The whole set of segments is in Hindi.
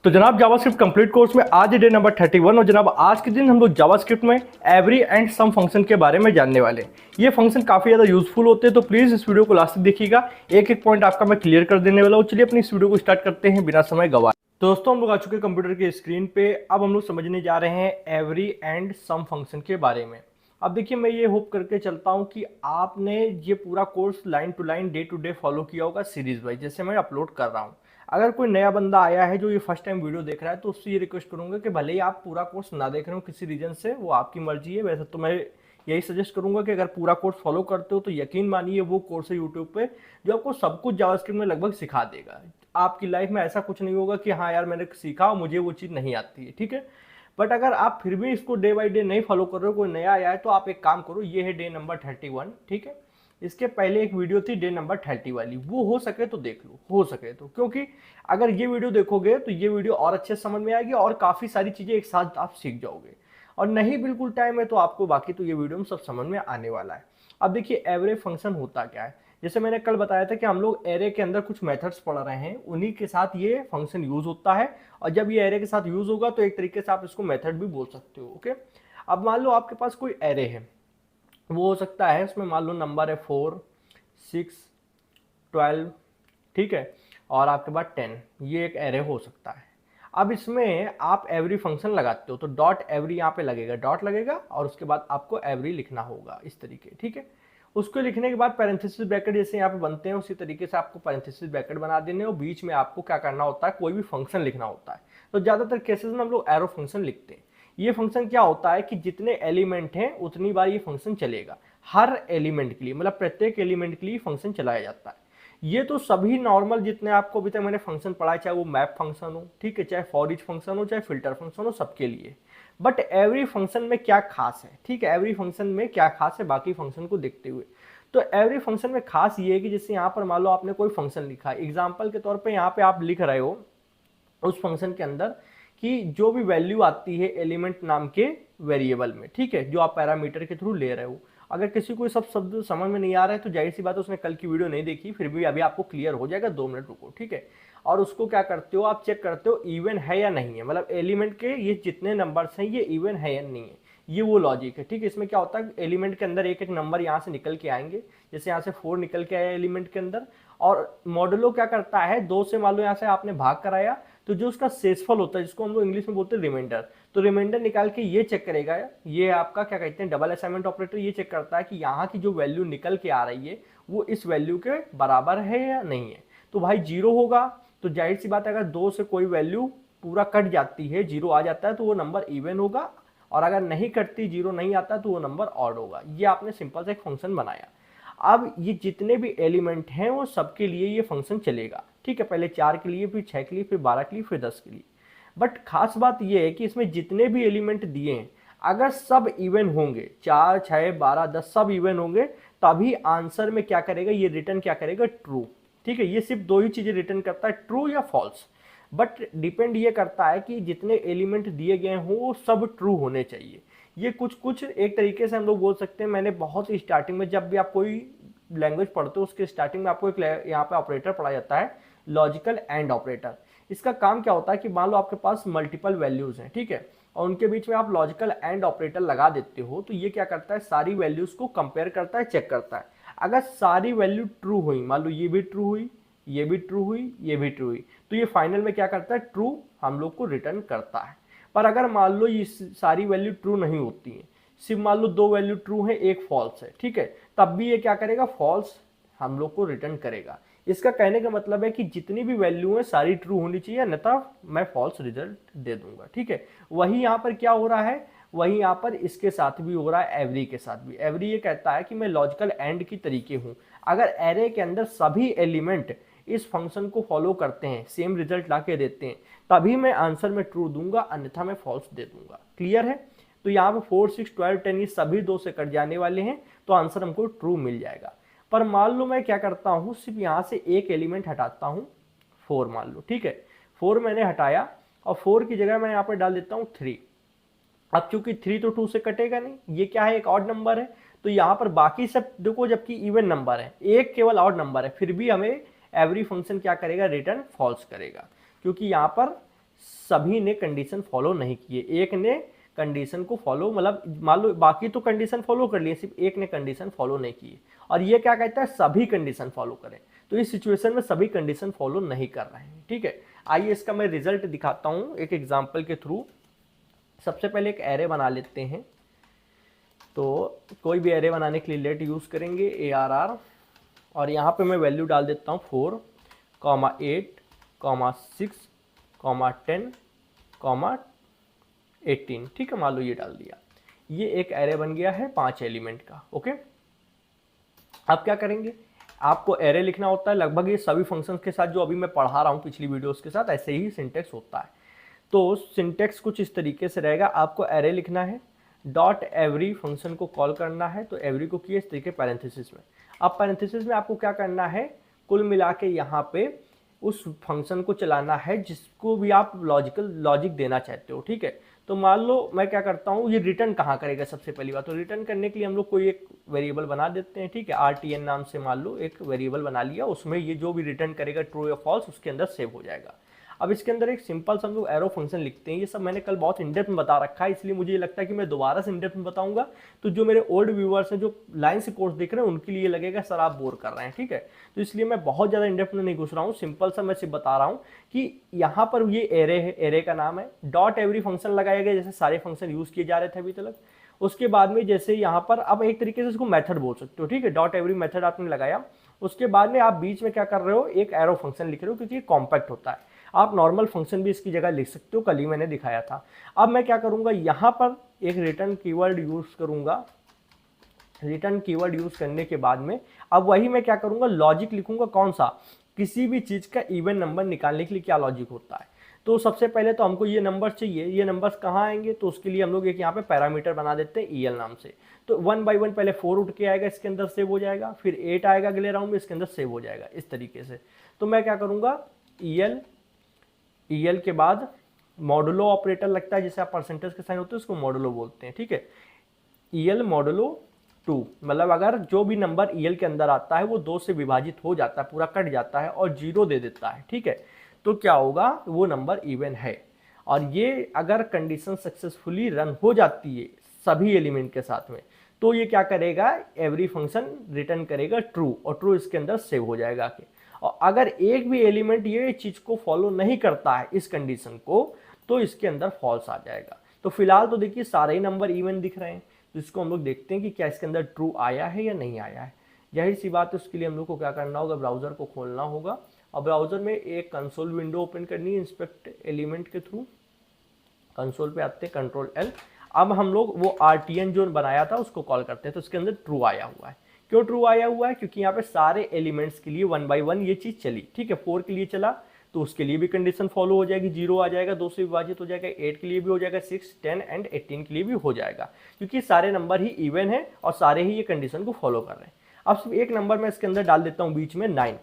तो जनाब जावास्क्रिप्ट कंप्लीट कोर्स में आज डे नंबर 31 और जनाब आज के दिन हम लोग जावास्क्रिप्ट में एवरी एंड सम फंक्शन के बारे में जानने वाले हैं। ये फंक्शन काफ़ी ज़्यादा यूजफुल होते हैं, तो प्लीज़ इस वीडियो को लास्ट तक देखिएगा। एक एक पॉइंट आपका मैं क्लियर कर देने वाला हूँ। चलिए अपनी इस वीडियो को स्टार्ट करते हैं बिना समय गवाए। दोस्तों हम लोग आ चुके हैं कंप्यूटर की स्क्रीन पे। अब हम लोग समझने जा रहे हैं एवरी एंड सम फंक्शन के बारे में। अब देखिए मैं ये होप करके चलता हूँ कि आपने ये पूरा course line to line day to day follow किया होगा सीरीज वाइज, जैसे मैं अपलोड कर रहा हूँ। अगर कोई नया बंदा आया है जो ये फर्स्ट टाइम वीडियो देख रहा है तो उससे ये रिक्वेस्ट करूंगा कि भले ही आप पूरा कोर्स ना देख रहे हो किसी रीजन से, वो आपकी मर्जी है। वैसे तो मैं यही सजेस्ट करूंगा कि अगर पूरा कोर्स फॉलो करते हो तो यकीन मानिए वो कोर्स है यूट्यूब पे जो आपको सब कुछ जावास्क्रिप्ट में लगभग सिखा देगा। आपकी लाइफ में ऐसा कुछ नहीं होगा कि हाँ यार मैंने सीखा और मुझे वो चीज़ नहीं आती है, ठीक है। बट अगर आप फिर भी इसको डे बाई डे नहीं फॉलो कर रहे हो, कोई नया आया है, तो आप एक काम करो, ये है डे नंबर 31, ठीक है। इसके पहले एक वीडियो थी डे नंबर 30 वाली, वो हो सके तो देख लो, हो सके तो, क्योंकि अगर ये वीडियो देखोगे तो ये वीडियो और अच्छे समझ में आएगी और काफ़ी सारी चीज़ें एक साथ आप सीख जाओगे। और नहीं बिल्कुल टाइम है तो आपको बाकी तो ये वीडियो में सब समझ में आने वाला है। अब देखिए एवरेज फंक्शन होता क्या है। जैसे मैंने कल बताया था कि हम लोग एरे के अंदर कुछ मेथड्स पढ़ रहे हैं, उन्हीं के साथ ये फंक्शन यूज होता है। और जब ये एरे के साथ यूज होगा तो एक तरीके से आप इसको मेथड भी बोल सकते हो, ओके। अब मान लो आपके पास कोई एरे है, वो हो सकता है उसमें मान लो नंबर है 4, 6, 12, ठीक है, और आपके पास 10, ये एक एरे हो सकता है। अब इसमें आप एवरी फंक्शन लगाते हो तो डॉट एवरी यहाँ पे लगेगा, डॉट लगेगा और उसके बाद आपको एवरी लिखना होगा इस तरीके, ठीक है। उसको लिखने के बाद पैरेंथेसिस ब्रैकेट जैसे यहाँ पे बनते हैं उसी तरीके से आपको पैरेंथेसिस ब्रैकेट बना देने और बीच में आपको क्या करना होता है, कोई भी फंक्शन लिखना होता है। तो ज़्यादातर केसेस में हम लोग एरो फंक्शन लिखते हैं। ये फंक्शन क्या होता है कि जितने एलिमेंट हैं उतनी बार ये फंक्शन चलेगा, हर एलिमेंट के लिए, मतलब प्रत्येक एलिमेंट के लिए फंक्शन चलाया जाता है। ये तो सभी नॉर्मल जितने आपको अभी तक मैंने फंक्शन पढ़ा है, चाहे वो मैप फंक्शन हो, ठीक है, चाहे फॉर ईच फंक्शन हो, चाहे फिल्टर फंक्शन हो, सबके लिए। बट एवरी फंक्शन में क्या खास है, ठीक है, एवरी फंक्शन में क्या खास है बाकी फंक्शन को देखते हुए। तो एवरी फंक्शन में खास ये है कि जैसे यहाँ पर मान लो आपने कोई फंक्शन लिखा है, एग्जाम्पल के तौर पर यहाँ पे आप लिख रहे हो उस फंक्शन के अंदर कि जो भी वैल्यू आती है एलिमेंट नाम के वेरिएबल में, ठीक है, जो आप पैरामीटर के थ्रू ले रहे हो। अगर किसी को सब शब्द समझ में नहीं आ रहा है तो जाहिर सी बात है उसने कल की वीडियो नहीं देखी, फिर भी अभी आपको क्लियर हो जाएगा, 2 मिनट रुको, ठीक है। और उसको क्या करते हो, आप चेक करते हो इवन है या नहीं है, मतलब एलिमेंट के ये जितने नंबर्स हैं ये इवन है या नहीं है, ये वो लॉजिक है, ठीक है। इसमें क्या होता है एलिमेंट के अंदर एक एक नंबर यहाँ से निकल के आएंगे, जैसे यहाँ से 4 निकल के आया एलिमेंट के अंदर, और मॉडुलो क्या करता है 2 से मान लो यहाँ से आपने भाग कराया तो जो उसका शेषफल होता है जिसको हम लोग इंग्लिश में बोलते हैं रिमाइंडर, तो रिमाइंडर निकाल के ये चेक करेगा, ये आपका क्या कहते हैं डबल असाइनमेंट ऑपरेटर, ये चेक करता है कि यहाँ की जो वैल्यू निकल के आ रही है वो इस वैल्यू के बराबर है या नहीं है। तो भाई 0 होगा तो जाहिर सी बात है अगर 2 से कोई वैल्यू पूरा कट जाती है, 0 आ जाता है तो वो नंबर इवन होगा, और अगर नहीं कटती 0 नहीं आता तो वो नंबर ऑड होगा। ये आपने सिंपल सा एक फंक्शन बनाया। अब ये जितने भी एलिमेंट हैं वो सबके लिए ये फंक्शन चलेगा, ठीक है, पहले 4 के लिए, फिर 6 के लिए, फिर 12 के लिए, फिर 10 के लिए। बट खास बात ये है कि इसमें जितने भी एलिमेंट दिए हैं अगर सब इवन होंगे, 4, 6, 12, 10 सब इवन होंगे, तभी आंसर में क्या करेगा, ये रिटर्न क्या करेगा, ट्रू, ठीक है। ये सिर्फ 2 ही चीजें रिटर्न करता है, ट्रू या फॉल्स। बट डिपेंड ये करता है कि जितने एलिमेंट दिए गए हों वो सब ट्रू होने चाहिए। ये कुछ कुछ एक तरीके से हम लोग बोल सकते हैं, मैंने बहुत ही स्टार्टिंग में जब भी आप कोई लैंग्वेज पढ़ते हो उसके स्टार्टिंग में आपको एक यहाँ पे ऑपरेटर पढ़ा जाता है, लॉजिकल एंड ऑपरेटर। इसका काम क्या होता है कि मान लो आपके पास मल्टीपल वैल्यूज हैं, ठीक है, और उनके बीच में आप लॉजिकल एंड ऑपरेटर लगा देते हो तो ये क्या करता है, सारी वैल्यूज को कंपेयर करता है, चेक करता है। अगर सारी वैल्यू ट्रू हुई, मान लो ये भी ट्रू हुई, ये भी ट्रू हुई, ये भी ट्रू हुई, तो ये फाइनल में क्या करता है, ट्रू हम लोग को रिटर्न करता है। पर अगर मान लो ये सारी वैल्यू ट्रू नहीं होती है, सिर्फ मान लो 2 वैल्यू ट्रू है, एक फॉल्स है, ठीक है, तब भी ये क्या करेगा, फॉल्स हम लोग को रिटर्न करेगा। इसका कहने का मतलब है कि जितनी भी वैल्यू है सारी ट्रू होनी चाहिए, अन्यथा मैं फॉल्स रिजल्ट दे दूंगा, ठीक है। वही यहाँ पर क्या हो रहा है, वही यहाँ पर इसके साथ भी हो रहा है, एवरी के साथ भी। एवरी ये कहता है कि मैं लॉजिकल एंड की तरीके हूँ, अगर एरे के अंदर सभी एलिमेंट इस फंक्शन को फॉलो करते हैं, सेम रिजल्ट ला के देते हैं, तभी मैं आंसर में ट्रू दूंगा, अन्यथा मैं फॉल्स दे दूंगा। क्लियर है। तो यहाँ पे 4, 6, 12, 10 ये सभी 2 से कट जाने वाले हैं तो आंसर हमको ट्रू मिल जाएगा। पर मान लो मैं क्या करता हूँ, सिर्फ यहाँ से एक एलिमेंट हटाता हूँ, 4 मान लो, ठीक है, 4 मैंने हटाया और 4 की जगह मैं यहाँ पर डाल देता हूँ 3। अब चूंकि 3 तो 2 से कटेगा नहीं, ये क्या है, एक ऑड नंबर है, तो यहाँ पर बाकी सब देखो जबकि इवन नंबर है, एक केवल ऑड नंबर है, फिर भी हमें एवरी फंक्शन क्या करेगा, रिटर्न फॉल्स करेगा, क्योंकि यहाँ पर सभी ने कंडीशन फॉलो नहीं किए, एक ने कंडीशन को फॉलो, मतलब मान लो बाकी तो कंडीशन फॉलो कर लिए, सिर्फ एक ने कंडीशन फॉलो नहीं की, और ये क्या कहता है, सभी कंडीशन फॉलो करें। तो इस सिचुएशन में सभी कंडीशन फॉलो नहीं कर रहे हैं, ठीक है। आइए इसका मैं रिजल्ट दिखाता हूं एक एग्जाम्पल के थ्रू। सबसे पहले एक एरे बना लेते हैं, तो कोई भी एरे बनाने के लिए लेट यूज करेंगे ARR, और यहाँ पे मैं वैल्यू डाल देता हूँ 4, 8, 6, 10, 18, ठीक है। मान लो ये डाल दिया, ये एक एरे बन गया है 5 एलिमेंट का, ओके। अब क्या करेंगे, आपको एरे लिखना होता है लगभग ये सभी फंक्शंस के साथ जो अभी मैं पढ़ा रहा हूँ पिछली वीडियोस के साथ, ऐसे ही सिंटेक्स होता है। तो सिंटेक्स कुछ इस तरीके से रहेगा, आपको एरे लिखना है, डॉट एवरी फंक्शन को कॉल करना है, तो एवरी को किया इस तरीके पैरेंथेसिस में। अब पैरेंथेसिस में आपको क्या करना है, कुल मिला के यहाँ पे उस फंक्शन को चलाना है जिसको भी आप लॉजिक देना चाहते हो, ठीक है। तो मान लो मैं क्या करता हूँ, ये रिटर्न कहाँ करेगा, सबसे पहली बात तो रिटर्न करने के लिए हम लोग कोई एक वेरिएबल बना देते हैं, ठीक है। RTN नाम से मान लो एक वेरिएबल बना लिया, उसमें ये जो भी रिटर्न करेगा ट्रू या फॉल्स उसके अंदर सेव हो जाएगा। अब इसके अंदर एक सिंपल सा हम लोग एरो फंक्शन लिखते हैं, ये सब मैंने कल बहुत इनडेप्थ में बता रखा है, इसलिए मुझे ये लगता है कि मैं दोबारा से इनडेप्थ में बताऊंगा, तो जो मेरे ओल्ड व्यूअर्स हैं जो लाइन से कोर्स देख रहे हैं उनके लिए लगेगा सर आप बोर कर रहे हैं, ठीक है। तो इसलिए मैं बहुत ज़्यादा इनडेप्थ में नहीं घुस रहा हूँ, सिंपल सा मैं सिर्फ बता रहा हूँ कि यहाँ पर ये एरे है, एरे का नाम है, डॉट एवरी फंक्शन लगाया गया, जैसे सारे फंक्शन यूज किए जा रहे थे अभी तक। उसके बाद में जैसे यहाँ पर अब एक तरीके से इसको मेथड बोल सकते हो, ठीक है। डॉट एवरी मेथड आपने लगाया, उसके बाद में आप बीच में क्या कर रहे हो, एक एरो फंक्शन लिख रहे हो, क्योंकि ये कॉम्पैक्ट होता है। आप नॉर्मल फंक्शन भी इसकी जगह लिख सकते हो, कल ही मैंने दिखाया था। अब मैं क्या करूंगा, यहाँ पर एक रिटर्न कीवर्ड यूज करूंगा। रिटर्न कीवर्ड यूज करने के बाद में अब वही मैं क्या करूंगा, लॉजिक लिखूंगा, कौन सा, किसी भी चीज का इवन नंबर निकालने के लिए क्या लॉजिक होता है। तो सबसे पहले तो हमको ये नंबर चाहिए, ये नंबर्स कहाँ आएंगे, तो उसके लिए हम लोग एक यहाँ पे पैरामीटर बना देते हैं EL नाम से। तो 1 by 1 पहले 4 उठ के आएगा, इसके अंदर सेव हो जाएगा, फिर 8 आएगा अगले राउंड में, इसके अंदर सेव हो जाएगा इस तरीके से। तो मैं क्या करूंगा, EL के बाद मॉडुलो ऑपरेटर लगता है, जिसे आप परसेंटेज के साइन होते हैं उसको मॉडुलो बोलते हैं, ठीक है। EL मॉडुलो 2, मतलब अगर जो भी नंबर EL के अंदर आता है वो 2 से विभाजित हो जाता है, पूरा कट जाता है और 0 दे देता है, ठीक है, तो क्या होगा, वो नंबर इवन है। और ये अगर कंडीशन सक्सेसफुली रन हो जाती है सभी एलिमेंट के साथ में, तो ये क्या करेगा, एवरी फंक्शन रिटर्न करेगा ट्रू, और ट्रू इसके अंदर सेव हो जाएगा कि। और अगर एक भी एलिमेंट ये चीज को फॉलो नहीं करता है इस कंडीशन को, तो इसके अंदर फॉल्स आ जाएगा। तो फिलहाल तो देखिए सारे ही नंबर इवन दिख रहे हैं, तो इसको हम लोग देखते हैं कि क्या इसके अंदर ट्रू आया है या नहीं आया है। जाहिर सी बात है, उसके लिए हम लोग को क्या करना होगा, ब्राउजर को खोलना होगा, और ब्राउजर में एक कंसोल विंडो ओपन करनी है इंस्पेक्ट एलिमेंट के थ्रू। कंसोल पे आते हैं, Ctrl+L। अब हम लोग वो RTN जो बनाया था उसको कॉल करते हैं, तो उसके अंदर ट्रू आया हुआ है। क्यों ट्रू आया हुआ है, क्योंकि यहाँ पे सारे एलिमेंट्स के लिए 1 by 1 ये चीज चली, ठीक है। 4 के लिए चला तो उसके लिए भी कंडीशन फॉलो हो जाएगी, 0 आ जाएगा, 2 से विभाजित हो जाएगा, 8 के लिए भी हो जाएगा, 6, 10 एंड 18 के लिए भी हो जाएगा, क्योंकि सारे नंबर ही इवन है और सारे ही ये कंडीशन को फॉलो कर रहे हैं। अब सिर्फ एक नंबर मैं इसके अंदर डाल देता हूँ बीच में 9।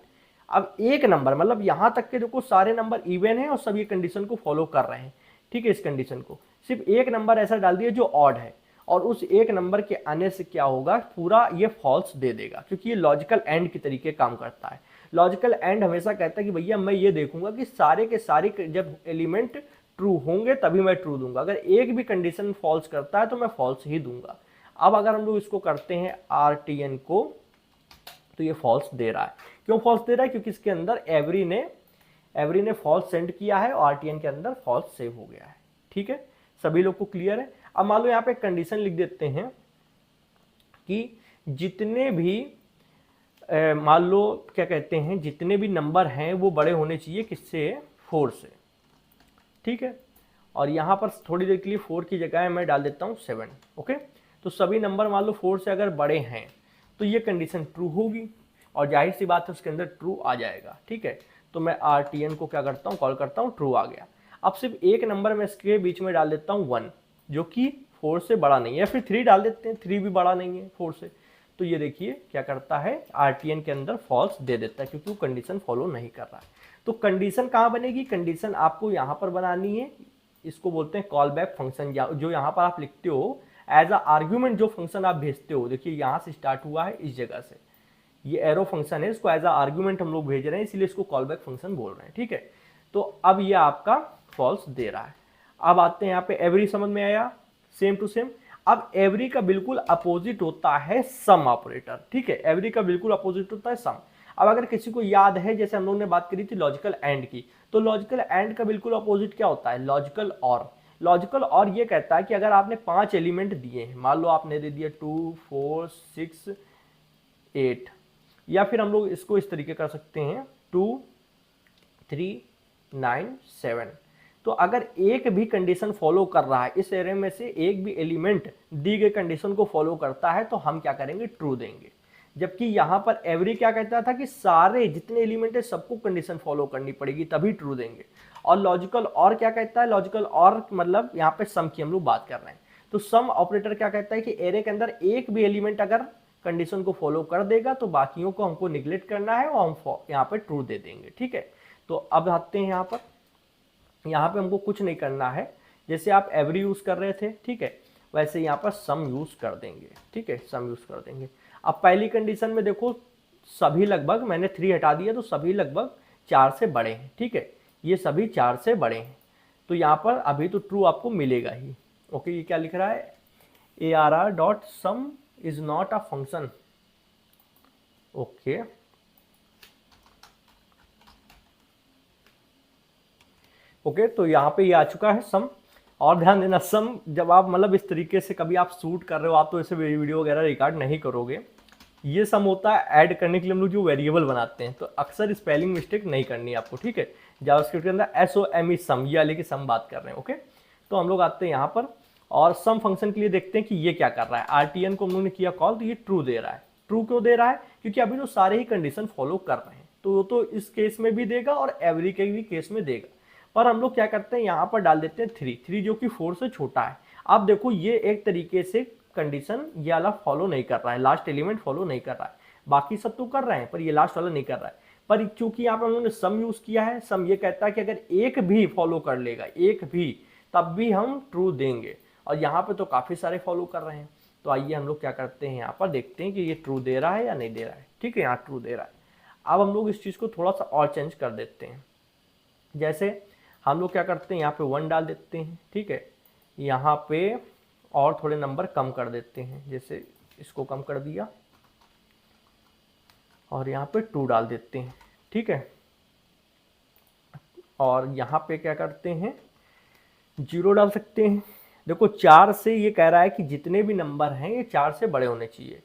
अब एक नंबर मतलब यहाँ तक के देखो सारे नंबर इवन है और सब ये कंडीशन को फॉलो कर रहे हैं, ठीक है। इस कंडीशन को सिर्फ एक नंबर ऐसा डाल दिया जो ऑड है, और उस एक नंबर के आने से क्या होगा, पूरा ये फॉल्स दे देगा, क्योंकि ये लॉजिकल एंड के तरीके काम करता है। लॉजिकल एंड हमेशा कहता है कि भैया मैं ये देखूंगा कि सारे के सारे जब एलिमेंट ट्रू होंगे तभी मैं ट्रू दूंगा, अगर एक भी कंडीशन फॉल्स करता है तो मैं फॉल्स ही दूंगा। अब अगर हम लोग इसको करते हैं RTN को, तो ये फॉल्स दे रहा है। क्यों फॉल्स दे रहा है, क्योंकि इसके अंदर एवरी ने फॉल्स सेंड किया है और RTN के अंदर फॉल्स सेव हो गया है, ठीक है। सभी लोग को क्लियर है। अब मान लो यहाँ पे कंडीशन लिख देते हैं कि जितने भी मान लो क्या कहते हैं, जितने भी नंबर हैं वो बड़े होने चाहिए किससे, 4 से, ठीक है। और यहाँ पर थोड़ी देर के लिए 4 की जगह मैं डाल देता हूँ 7, ओके। तो सभी नंबर मान लो 4 से अगर बड़े हैं तो ये कंडीशन ट्रू होगी, और जाहिर सी बात है उसके अंदर ट्रू आ जाएगा, ठीक है। तो मैं RTN को क्या करता हूँ, कॉल करता हूँ, ट्रू आ गया। अब सिर्फ एक नंबर मैं इसके बीच में डाल देता हूँ 1, जो कि 4 से बड़ा नहीं है, या फिर 3 डाल देते हैं, 3 भी बड़ा नहीं है 4 से। तो ये देखिए क्या करता है, RTN के अंदर फॉल्स दे देता है, क्योंकि वो कंडीशन फॉलो नहीं कर रहा है। तो कंडीशन कहाँ बनेगी, कंडीशन आपको यहाँ पर बनानी है, इसको बोलते हैं कॉल बैक फंक्शन, जो यहाँ पर आप लिखते हो एज अ आर्ग्यूमेंट, जो फंक्शन आप भेजते हो, देखिए यहाँ से स्टार्ट हुआ है इस जगह से, ये एरो फंक्शन है, इसको एज अ आर्ग्यूमेंट हम लोग भेज रहे हैं, इसलिए इसको कॉल बैक फंक्शन बोल रहे हैं, ठीक है। तो अब ये आपका फॉल्स दे रहा है। अब आते हैं यहाँ पे एवरी, समझ में आया, सेम टू सेम। अब एवरी का बिल्कुल अपोजिट होता है सम ऑपरेटर, ठीक है, एवरी का बिल्कुल अपोजिट होता है सम। अब अगर किसी को याद है, जैसे हम लोग ने बात करी थी लॉजिकल एंड की, तो लॉजिकल एंड का बिल्कुल अपोजिट क्या होता है, लॉजिकल और। लॉजिकल और ये कहता है कि अगर आपने 5 एलिमेंट दिए हैं, मान लो आपने दे दिया 2 4 6 8, या फिर हम लोग इसको इस तरीके कर सकते हैं 2 3 9 7, तो अगर एक भी कंडीशन फॉलो कर रहा है, इस एरे में से एक भी एलिमेंट दी गई कंडीशन को फॉलो करता है, तो हम क्या करेंगे, ट्रू देंगे। जबकि यहां पर एवरी क्या कहता था कि सारे जितने एलिमेंट है सबको कंडीशन फॉलो करनी पड़ेगी तभी ट्रू देंगे। और लॉजिकल और क्या कहता है, लॉजिकल और मतलब यहाँ पे सम की हम लोग बात कर रहे हैं, तो सम ऑपरेटर क्या कहता है कि एरे के अंदर एक भी एलिमेंट अगर कंडीशन को फॉलो कर देगा तो बाकियों को हमको निगलेक्ट करना है और हम यहाँ पे ट्रू दे देंगे, ठीक है। तो अब आते हैं यहाँ पे हमको कुछ नहीं करना है, जैसे आप एवरी यूज कर रहे थे, ठीक है, वैसे यहाँ पर सम यूज कर देंगे, ठीक है, सम यूज कर देंगे। अब पहली कंडीशन में देखो सभी लगभग, मैंने 3 हटा दिया तो सभी लगभग 4 से बड़े हैं, ठीक है, ये सभी 4 से बड़े हैं, तो यहाँ पर अभी तो ट्रू आपको मिलेगा ही। ओके, ये क्या लिख रहा है, ARR.sum is not a function. Okay, okay, तो यहाँ पे ये आ चुका है सम। और ध्यान देना, सम जब आप मतलब इस तरीके से कभी आप शूट कर रहे हो, आप तो ऐसे वीडियो वगैरह रिकॉर्ड नहीं करोगे। ये सम होता है ऐड करने के लिए हम लोग जो वेरिएबल बनाते हैं, तो अक्सर स्पेलिंग मिस्टेक नहीं करनी है आपको, ठीक है। जावास्क्रिप्ट के अंदर SOME सम, ये वाले की सम बात कर रहे हैं, ओके। तो हम लोग आते हैं यहाँ पर और सम फंक्शन के लिए देखते हैं कि ये क्या कर रहा है। RTN को हम लोग ने किया कॉल, तो ये ट्रू दे रहा है। ट्रू क्यों दे रहा है, क्योंकि अभी तो सारे ही कंडीशन फॉलो कर रहे हैं, तो वो तो इस केस में भी देगा और एवरी के भी केस में देगा। पर हम लोग क्या करते हैं, यहाँ पर डाल देते हैं 3 जो कि 4 से छोटा है। अब देखो ये एक तरीके से कंडीशन ये वाला फॉलो नहीं कर रहा है, लास्ट एलिमेंट फॉलो नहीं कर रहा है, बाकी सब तो कर रहे हैं पर ये लास्ट वाला नहीं कर रहा है। पर चूंकि यहाँ पर हम लोगों ने सम यूज किया है, सम ये कहता है कि अगर एक भी फॉलो कर लेगा, एक भी, तब भी हम ट्रू देंगे, और यहाँ पे तो काफी सारे फॉलो कर रहे हैं। तो आइए हम लोग क्या करते हैं, यहाँ पर देखते हैं कि ये ट्रू दे रहा है या नहीं दे रहा है, ठीक है, यहाँ ट्रू दे रहा है। अब हम लोग इस चीज को थोड़ा सा और चेंज कर देते हैं, जैसे हम लोग क्या करते हैं, यहाँ पे 1 डाल देते हैं, ठीक है, यहाँ पे और थोड़े नंबर कम कर देते हैं, जैसे इसको कम कर दिया और यहाँ पे 2 डाल देते हैं, ठीक है। और यहाँ पे क्या करते हैं, 0 डाल सकते हैं। देखो 4 से ये कह रहा है कि जितने भी नंबर हैं ये 4 से बड़े होने चाहिए,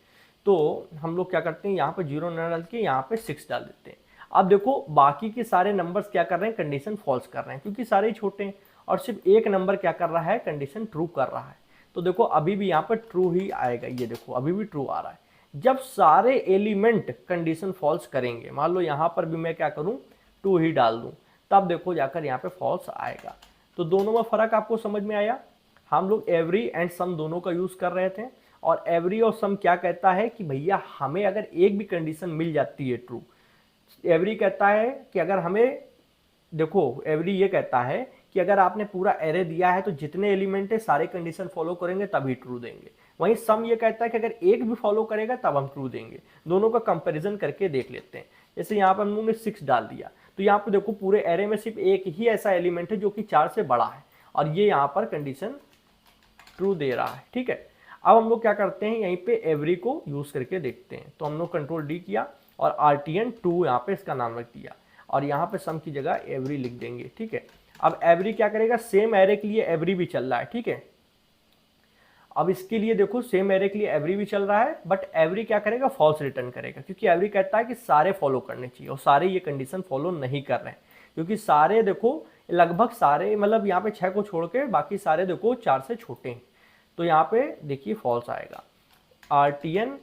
तो हम लोग क्या करते हैं, यहाँ पे 0 न डाल के यहाँ पे 6 डाल देते हैं। अब देखो बाकी के सारे नंबर्स क्या कर रहे हैं, कंडीशन फॉल्स कर रहे हैं, क्योंकि सारे ही छोटे हैं, और सिर्फ एक नंबर क्या कर रहा है, कंडीशन ट्रू कर रहा है। तो देखो अभी भी यहाँ पर ट्रू ही आएगा, ये देखो अभी भी ट्रू आ रहा है। जब सारे एलिमेंट कंडीशन फॉल्स करेंगे, मान लो यहाँ पर भी मैं क्या करूँ, 2 ही डाल दूँ, तब देखो जाकर यहाँ पे फॉल्स आएगा। तो दोनों में फर्क आपको समझ में आया। हम लोग एवरी एंड सम दोनों का यूज कर रहे थे, और एवरी और सम क्या कहता है कि भैया हमें अगर एक भी कंडीशन मिल जाती है ट्रू, एवरी कहता है कि अगर हमें, देखो एवरी ये कहता है कि अगर आपने पूरा एरे दिया है तो जितने एलिमेंट है सारे कंडीशन फॉलो करेंगे तभी ट्रू देंगे। वहीं सम ये कहता है कि अगर एक भी फॉलो करेगा तब हम ट्रू देंगे। दोनों का कंपैरिजन करके देख लेते हैं। जैसे यहाँ पर हम लोगों ने 6 डाल दिया, तो यहाँ पर देखो पूरे एरे में सिर्फ एक ही ऐसा एलिमेंट है जो कि 4 से बड़ा है, और ये यहाँ पर कंडीशन ट्रू दे रहा है, ठीक है। अब हम लोग क्या करते हैं, यहीं पे एवरी को यूज करके देखते हैं। तो हम लोग कंट्रोल D किया और RTN 2 यहाँ पे इसका नाम रख दिया, और यहाँ पे सम की जगह एवरी लिख देंगे, ठीक है। अब एवरी क्या करेगा, सेम एरे के लिए एवरी भी चल रहा है, ठीक है। अब इसके लिए देखो सेम एरे के लिए एवरी भी चल रहा है, बट एवरी क्या करेगा, फॉल्स रिटर्न करेगा, क्योंकि एवरी कहता है कि सारे फॉलो करने चाहिए, और सारे ये कंडीशन फॉलो नहीं कर रहे हैं, क्योंकि सारे देखो लगभग सारे, मतलब यहाँ पे 6 को छोड़ के बाकी सारे देखो 4 से छोटे हैं, तो यहाँ पे देखिए फॉल्स आएगा। RTN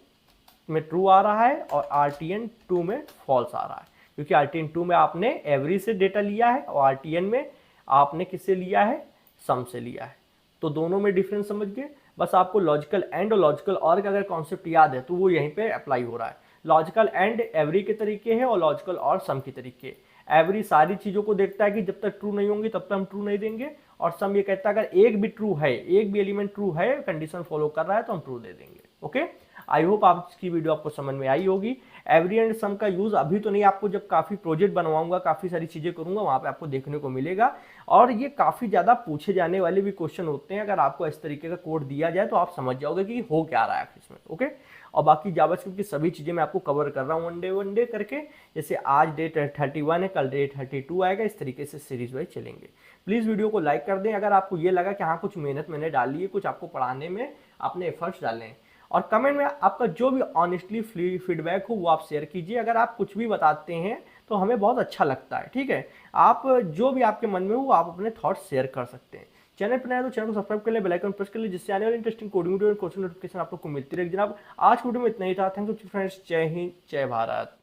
में ट्रू आ रहा है और RTN 2 में फॉल्स आ रहा है, क्योंकि RTN 2 में आपने एवरी से डेटा लिया है और RTN में आपने किससे लिया है, सम से लिया है। तो दोनों में डिफरेंस समझ गए। बस आपको लॉजिकल एंड और लॉजिकल और का अगर कॉन्सेप्ट याद है तो वो यहीं पे अप्लाई हो रहा है। लॉजिकल एंड एवरी के तरीके है और लॉजिकल और सम के तरीके। एवरी सारी चीजों को देखता है कि जब तक ट्रू नहीं होंगी तब तक हम ट्रू नहीं देंगे, और सम ये कहता है अगर एक भी ट्रू है, एक भी एलिमेंट ट्रू है, कंडीशन फॉलो कर रहा है तो हम ट्रू दे देंगे। ओके, आई होप आज की वीडियो आपको समझ में आई होगी। एवरी एंड सम का यूज अभी तो नहीं, आपको जब काफी प्रोजेक्ट बनवाऊंगा, काफी सारी चीजें करूंगा, वहां पे आपको देखने को मिलेगा। और ये काफी ज्यादा पूछे जाने वाले भी क्वेश्चन होते हैं, अगर आपको इस तरीके का कोड दिया जाए तो आप समझ जाओगे कि हो क्या रहा है इसमें। ओके, और बाकी जावास्क्रिप्ट की सभी चीजें मैं आपको कवर कर रहा हूँ वन डे करके। जैसे आज डे 31 है, कल डे 32 आएगा, इस तरीके से सीरीज वाइज चलेंगे। प्लीज वीडियो को लाइक कर दें अगर आपको ये लगा कि हाँ कुछ मेहनत मैंने डाली है, कुछ आपको पढ़ाने में आपने एफर्ट्स डाले हैं। और कमेंट में आपका जो भी ऑनेस्टली फीडबैक हो वो आप शेयर कीजिए। अगर आप कुछ भी बताते हैं तो हमें बहुत अच्छा लगता है, ठीक है। आप जो भी आपके मन में हो आप अपने थॉट्स शेयर कर सकते हैं। चैनल पर नया तो चैनल को सब्सक्राइब कर ले, बेल आइकन प्रेस कर ले, जिससे आने वाली इंटरेस्टिंग कोडिंग वीडियो और क्वेश्चन नोटिफिकेशन आप लोग को मिलती रहेगी। जनाब आज वीडियो में इतना ही था। थैंक यू फ्रेंड्स, जय हिंद, जय भारत।